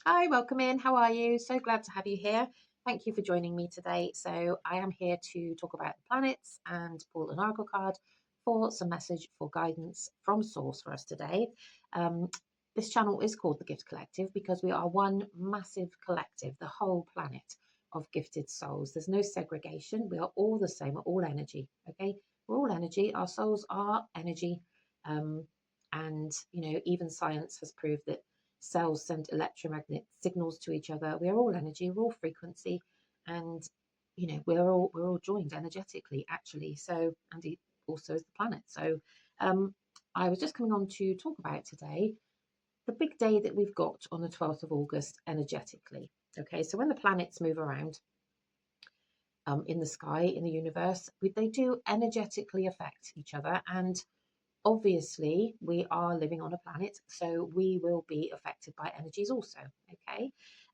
Hi, welcome in. How are you? So glad to have you here. Thank you for joining me today. So, I am here to talk about the planets and pull an oracle card for some message for guidance from Source for us today. Um, this channel is called the Gift Collective because we are one massive collective, the whole planet of gifted souls. There's no segregation. We are all the same. We're all energy. Okay, we're all energy. Our souls are energy. Um, and even science has proved that cells send electromagnetic signals to each other. We are all energy, we're all frequency, and we're all joined energetically actually. So and also as the planet. So um, I was just coming on to talk about today the big day that we've got on the 12th of August energetically. Okay, so when the planets move around in the sky, in the universe, they do energetically affect each other. And obviously we are living on a planet, so we will be affected by energies also. Okay,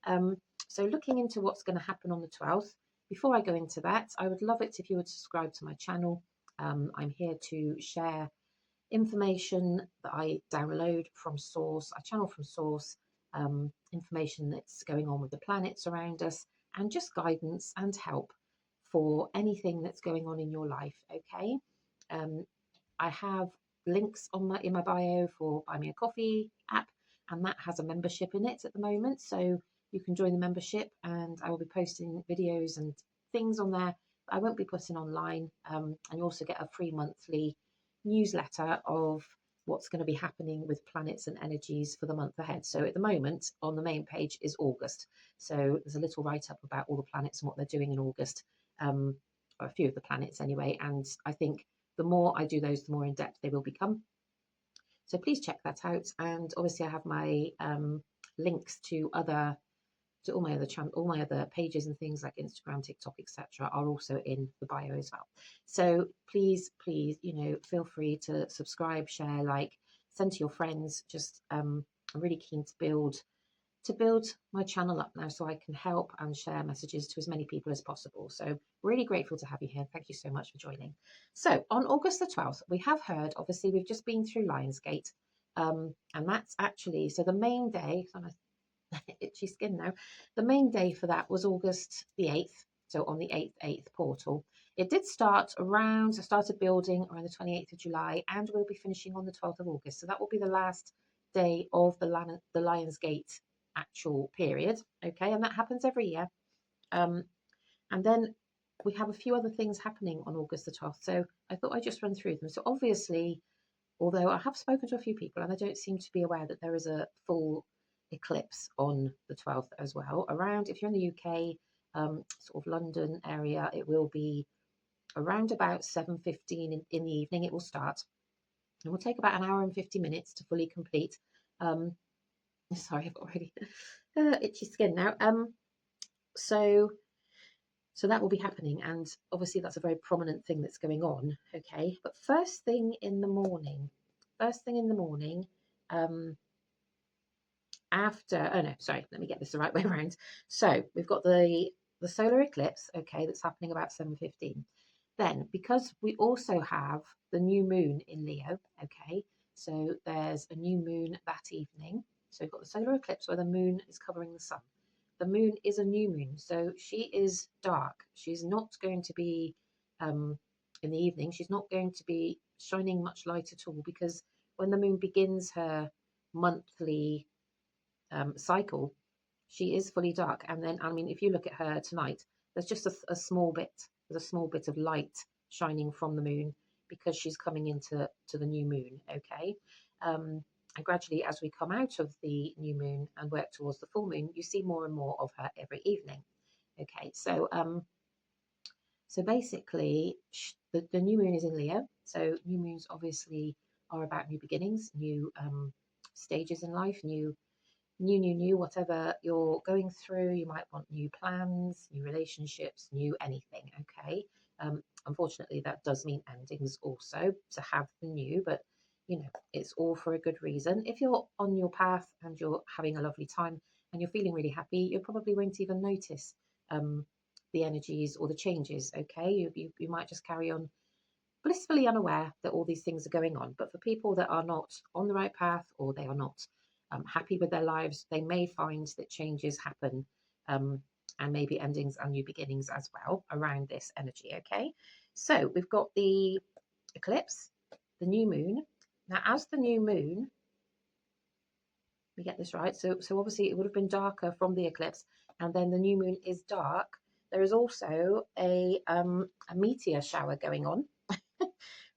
um, so looking into what's going to happen on the 12th, before I go into that, I would love it if you would subscribe to my channel. I'm here to share information that I download from Source, I channel from Source, information that's going on with the planets around us, and just guidance and help for anything that's going on in your life. Okay, um, I have links on in my bio for Buy Me a Coffee app, and that has a membership in it at the moment. So you can join the membership, and I will be posting videos and things on there that I won't be putting online. And you also get a free monthly newsletter of what's going to be happening with planets and energies for the month ahead. So at the moment, on the main page is August. So there's a little write up about all the planets and what they're doing in August. A few of the planets anyway. And I think the more I do those, the more in depth they will become. So please check that out. And obviously, I have my links to all my other all my other pages and things like Instagram, TikTok, etc. are also in the bio as well. So please, feel free to subscribe, share, like, send to your friends. Just I'm really keen to build my channel up now so I can help and share messages to as many people as possible. So really grateful to have you here. Thank you so much for joining. So on August the 12th, we have heard, obviously, we've just been through Lionsgate. And that's actually, so the main day, I'm itchy skin now, the main day for that was August the 8th. So on the 8th portal. It did start around, so started building around the 28th of July, and we'll be finishing on the 12th of August. So that will be the last day of the Lionsgate actual period. Okay, and that happens every year. Um, and then we have a few other things happening on August the 12th. So I thought I'd just run through them. So obviously, although I have spoken to a few people and they don't seem to be aware that there is a full eclipse on the 12th as well. Around, if you're in the UK, sort of London area, it will be around about 7:15 in the evening. It will start. It will take about an hour and 50 minutes to fully complete. Um, sorry, I've got already itchy skin now. So so that will be happening, and obviously that's a very prominent thing that's going on. Okay, but first thing in the morning, um, after, oh no, sorry, let me get this the right way around. So we've got the solar eclipse, okay, that's happening about 7:15. Then, because we also have the new moon in Leo, okay, so there's a new moon that evening. So we've got the solar eclipse where the moon is covering the sun. The moon is a new moon, so she is dark. She's not going to be in the evening. She's not going to be shining much light at all, because when the moon begins her monthly cycle, she is fully dark. And then, I mean, if you look at her tonight, there's just a small bit, there's a small bit of light shining from the moon because she's coming into the new moon. Okay. And gradually, as we come out of the new moon and work towards the full moon, you see more and more of her every evening. Okay. So basically, the new moon is in Leo. So new moons obviously are about new beginnings, new stages in life, new, whatever you're going through. You might want new plans, new relationships, new anything. Okay. Unfortunately, that does mean endings also to have the new, but it's all for a good reason. If you're on your path and you're having a lovely time and you're feeling really happy, you probably won't even notice the energies or the changes. Okay. You might just carry on blissfully unaware that all these things are going on. But for people that are not on the right path, or they are not happy with their lives. They may find that changes happen, and maybe endings and new beginnings as well around this energy. Okay, so we've got the eclipse, the new moon. Now, as the new moon, we get this right. So obviously it would have been darker from the eclipse, and then the new moon is dark. There is also a meteor shower going on,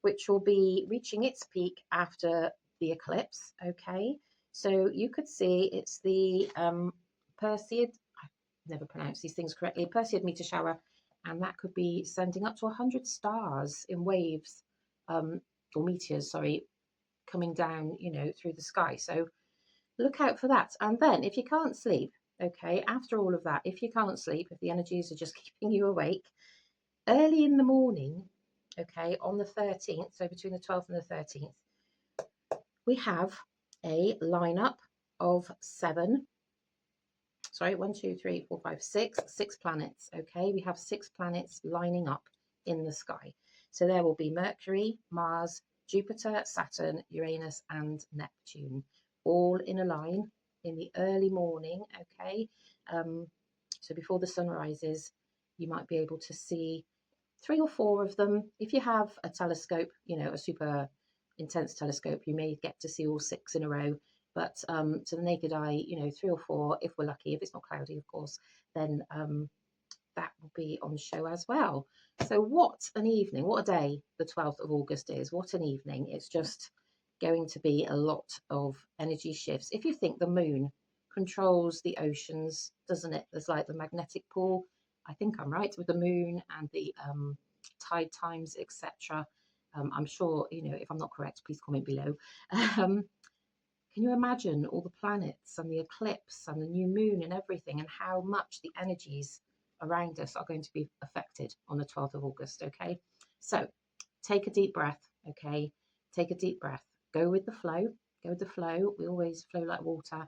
which will be reaching its peak after the eclipse. Okay, so you could see it's the Perseid. I never pronounce these things correctly. Perseid meteor shower, and that could be sending up to 100 stars in waves, or meteors, sorry, coming down, through the sky. So look out for that. And then if you can't sleep, okay, after all of that, if you can't sleep, if the energies are just keeping you awake, early in the morning, okay, on the 13th, so between the 12th and the 13th, we have a lineup of six planets, okay? We have 6 planets lining up in the sky. So there will be Mercury, Mars, Jupiter, Saturn, Uranus, and Neptune, all in a line in the early morning, okay? So before the sun rises, you might be able to see 3 or 4 of them. If you have a telescope, a super intense telescope, you may get to see all 6 in a row. But to the naked eye, 3 or 4, if we're lucky, if it's not cloudy, of course, then that will be on show as well. So what an evening, what a day the 12th of August is. What an evening. It's just going to be a lot of energy shifts. If you think the moon controls the oceans, doesn't it? There's like the magnetic pull, I think I'm right, with the moon and the tide times, etc. I'm sure, if I'm not correct, please comment below. Can you imagine all the planets and the eclipse and the new moon and everything, and how much the energies around us are going to be affected on the 12th of August? Okay, so take a deep breath. Okay, take a deep breath. Go with the flow. Go with the flow. We always flow like water,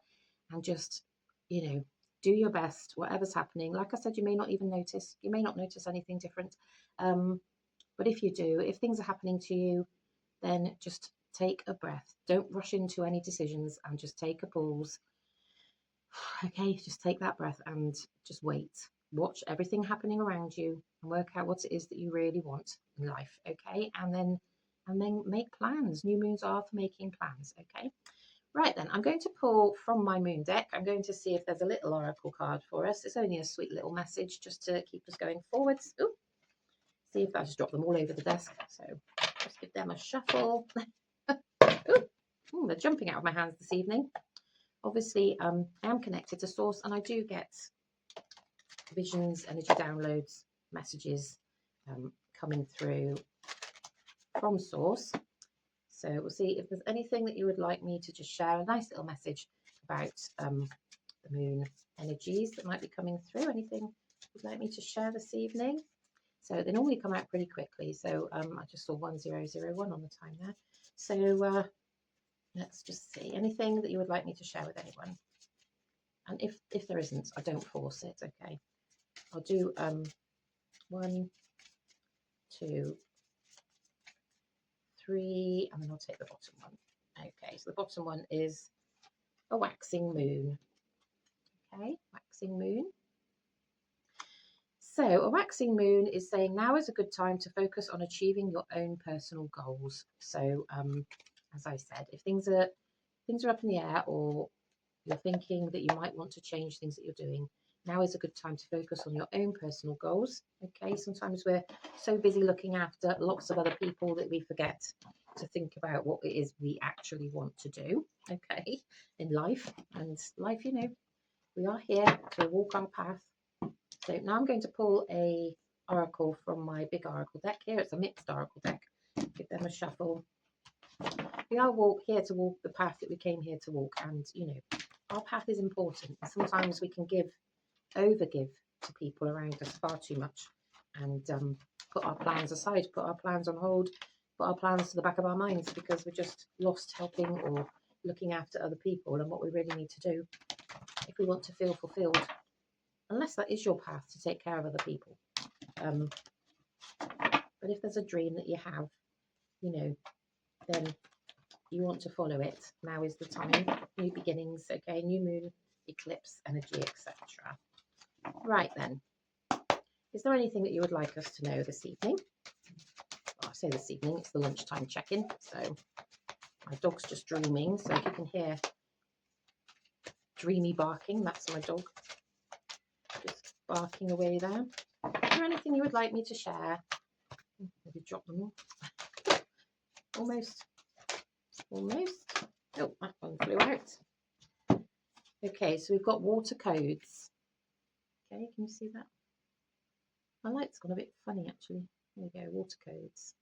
and just, do your best, whatever's happening. Like I said, you may not even notice. You may not notice anything different. But if you do, if things are happening to you, then just take a breath. Don't rush into any decisions, and just take a pause. Okay, just take that breath and just wait. Watch everything happening around you and work out what it is that you really want in life. Okay, and then make plans. New moons are for making plans. Okay, right then, I'm going to pull from my moon deck. I'm going to see if there's a little oracle card for us. It's only a sweet little message just to keep us going forwards. Ooh, see if I just drop them all over the desk. So just give them a shuffle. Ooh, they're jumping out of my hands this evening. Obviously, I am connected to Source, and I do get visions, energy downloads, messages coming through from Source. So we'll see if there's anything that you would like me to just share, a nice little message about the moon energies that might be coming through. Anything you'd like me to share this evening? So they normally come out pretty quickly. So I just saw 1001 on the time there. So let's just see. Anything that you would like me to share with anyone? And if there isn't, I don't force it, okay? I'll do 1, 2, 3, and then I'll take the bottom one. Okay, so the bottom one is a waxing moon. Okay, waxing moon. So a waxing moon is saying now is a good time to focus on achieving your own personal goals. So as I said, if things are up in the air, or you're thinking that you might want to change things that you're doing, now is a good time to focus on your own personal goals. Okay, sometimes we're so busy looking after lots of other people that we forget to think about what it is we actually want to do, okay, in life. And life, we are here to walk our path. So now I'm going to pull a oracle from my big oracle deck here. It's a mixed oracle deck. Give them a shuffle. We are here to walk the path that we came here to walk, and our path is important. Sometimes we can overgive to people around us far too much, and put our plans aside, put our plans on hold, put our plans to the back of our minds because we're just lost helping or looking after other people and what we really need to do if we want to feel fulfilled, unless that is your path to take care of other people. But if there's a dream that you have, then you want to follow it, now is the time. New beginnings, okay, new moon, eclipse energy, etc. Right then, is there anything that you would like us to know this evening? Well, I say this evening, it's the lunchtime check-in, so my dog's just dreaming, so if you can hear dreamy barking, that's my dog just barking away there. Is there anything you would like me to share? Maybe drop them all. Almost. Oh, that one flew out. Okay, so we've got water codes. Okay, can you see that? My light's gone a bit funny actually. There we go, water codes.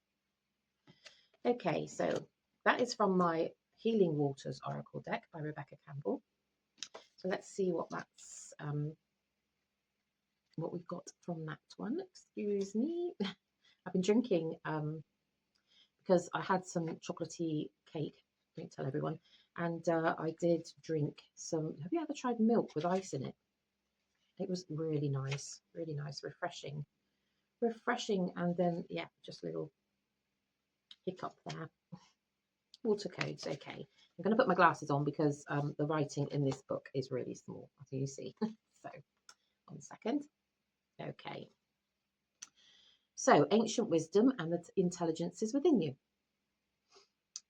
Okay, so that is from my Healing Waters Oracle deck by Rebecca Campbell. So let's see what that's what we've got from that one. Excuse me. I've been drinking because I had some chocolatey cake, don't tell everyone, and I did drink some. Have you ever tried milk with ice in it? It was really nice, refreshing, and then yeah, just a little hiccup there. Water codes, okay. I'm going to put my glasses on because the writing in this book is really small, as you see. So, 1 second. Okay. So, ancient wisdom and the intelligence is within you.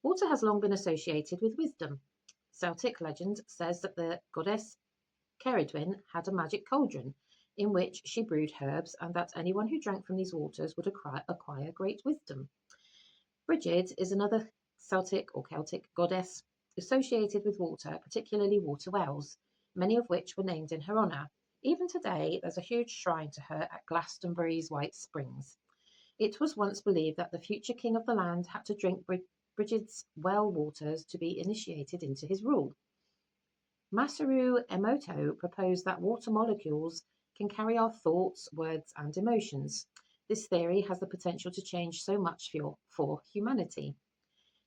Water has long been associated with wisdom. Celtic legend says that the goddess Ceridwen had a magic cauldron in which she brewed herbs, and that anyone who drank from these waters would acquire great wisdom. Brigid is another Celtic goddess associated with water, particularly water wells, many of which were named in her honour. Even today, there's a huge shrine to her at Glastonbury's White Springs. It was once believed that the future king of the land had to drink Brigid's well waters to be initiated into his rule. Masaru Emoto proposed that water molecules can carry our thoughts, words, and emotions. This theory has the potential to change so much for humanity.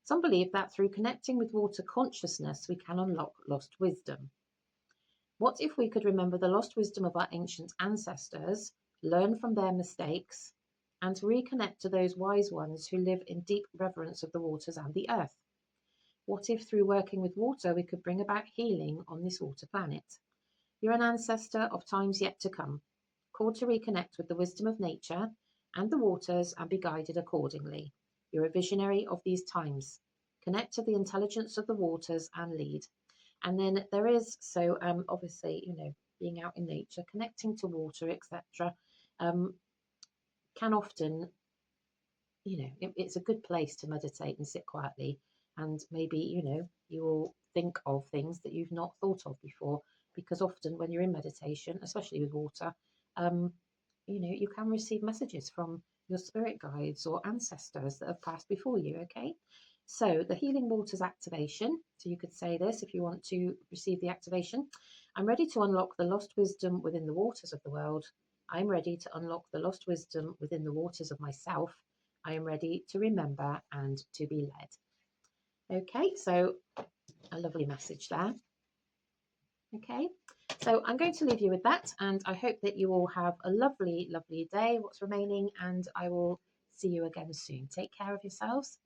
Some believe that through connecting with water consciousness, we can unlock lost wisdom. What if we could remember the lost wisdom of our ancient ancestors, learn from their mistakes, and reconnect to those wise ones who live in deep reverence of the waters and the earth? What if through working with water we could bring about healing on this water planet? You're an ancestor of times yet to come, called to reconnect with the wisdom of nature and the waters and be guided accordingly. You're a visionary of these times. Connect to the intelligence of the waters and lead. And then there is, so obviously, being out in nature, connecting to water, etc., can often, it's a good place to meditate and sit quietly. And maybe, you will think of things that you've not thought of before. Because often when you're in meditation, especially with water, you can receive messages from your spirit guides or ancestors that have passed before you, okay? So the Healing Waters activation, so you could say this if you want to receive the activation. I'm ready to unlock the lost wisdom within the waters of the world. I'm ready to unlock the lost wisdom within the waters of myself. I am ready to remember and to be led. Okay, so a lovely message there. Okay, so I'm going to leave you with that, and I hope that you all have a lovely, lovely day, what's remaining, and I will see you again soon. Take care of yourselves.